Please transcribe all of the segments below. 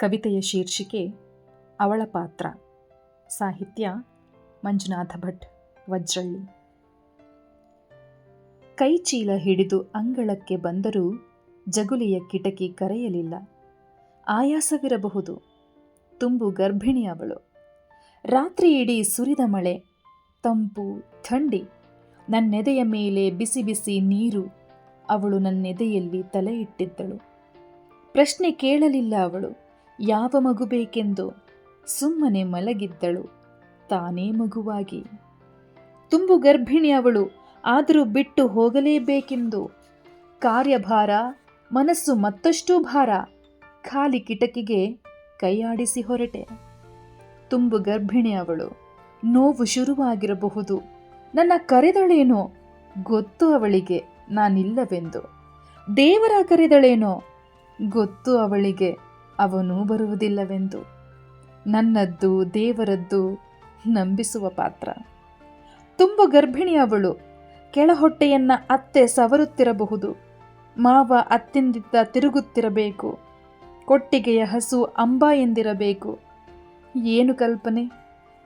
ಕವಿತೆಯ ಶೀರ್ಷಿಕೆ ಅವಳ ಪಾತ್ರ. ಸಾಹಿತ್ಯ ಮಂಜುನಾಥ ಭಟ್ ವಜ್ರಳ್ಳಿ. ಕೈಚೀಲ ಹಿಡಿದು ಅಂಗಳಕ್ಕೆ ಬಂದರೂ ಜಗುಲಿಯ ಕಿಟಕಿ ಕರೆಯಲಿಲ್ಲ. ಆಯಾಸವಿರಬಹುದು. ತುಂಬು ಗರ್ಭಿಣಿ ಅವಳು. ರಾತ್ರಿ ಇಡೀ ಸುರಿದ ಮಳೆ, ತಂಪು, ಥಂಡಿ, ನನ್ನೆದೆಯ ಮೇಲೆ ಬಿಸಿ ಬಿಸಿ ನೀರು. ಅವಳು ನನ್ನೆದೆಯಲ್ಲಿ ತಲೆ ಇಟ್ಟಿದ್ದಳು. ಪ್ರಶ್ನೆ ಕೇಳಲಿಲ್ಲ ಅವಳು, ಯಾವ ಮಗು ಬೇಕೆಂದು. ಸುಮ್ಮನೆ ಮಲಗಿದ್ದಳು ತಾನೇ ಮಗುವಾಗಿ. ತುಂಬು ಗರ್ಭಿಣಿ ಅವಳು, ಆದರೂ ಬಿಟ್ಟು ಹೋಗಲೇಬೇಕೆಂದು. ಕಾರ್ಯಭಾರ, ಮನಸ್ಸು ಮತ್ತಷ್ಟು ಭಾರ. ಖಾಲಿ ಕಿಟಕಿಗೆ ಕೈಯಾಡಿಸಿ ಹೊರಟೆ. ತುಂಬು ಗರ್ಭಿಣಿ ಅವಳು. ನೋವು ಶುರುವಾಗಿರಬಹುದು. ನನ್ನ ಕರೆದಳೇನೋ ಗೊತ್ತು ಅವಳಿಗೆ ನಾನಿಲ್ಲವೆಂದು. ದೇವರ ಕರೆದಳೇನೋ ಗೊತ್ತು ಅವಳಿಗೆ ಅವನು ಬರುವುದಿಲ್ಲವೆಂದು. ನನ್ನದ್ದು ದೇವರದ್ದು ನಂಬಿಸುವ ಪಾತ್ರ. ತುಂಬು ಗರ್ಭಿಣಿ ಅವಳು. ಕೆಳಹೊಟ್ಟೆಯನ್ನ ಅತ್ತೆ ಸವರುತ್ತಿರಬಹುದು. ಮಾವ ಅತ್ತೆಂದಿದ್ದ ತಿರುಗುತ್ತಿರಬೇಕು. ಕೊಟ್ಟಿಗೆಯ ಹಸು ಅಂಬಾ ಎಂದಿರಬೇಕು. ಏನು ಕಲ್ಪನೆ,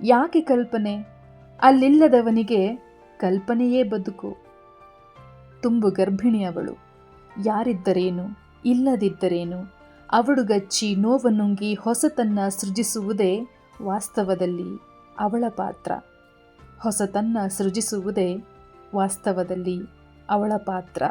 ಯಾಕೆ ಕಲ್ಪನೆ? ಅಲ್ಲಿಲ್ಲದವನಿಗೆ ಕಲ್ಪನೆಯೇ ಬದುಕು. ತುಂಬು ಗರ್ಭಿಣಿ ಅವಳು. ಯಾರಿದ್ದರೇನು, ಇಲ್ಲದಿದ್ದರೇನು, ಅವಡುಗಚ್ಚಿ ನೋವನುಂಗಿ ಹೊಸತನ್ನ ಸೃಜಿಸುವುದೇ ವಾಸ್ತವದಲ್ಲಿ ಅವಳ ಪಾತ್ರ. ಹೊಸತನ್ನ ಸೃಜಿಸುವುದೇ ವಾಸ್ತವದಲ್ಲಿ ಅವಳ ಪಾತ್ರ.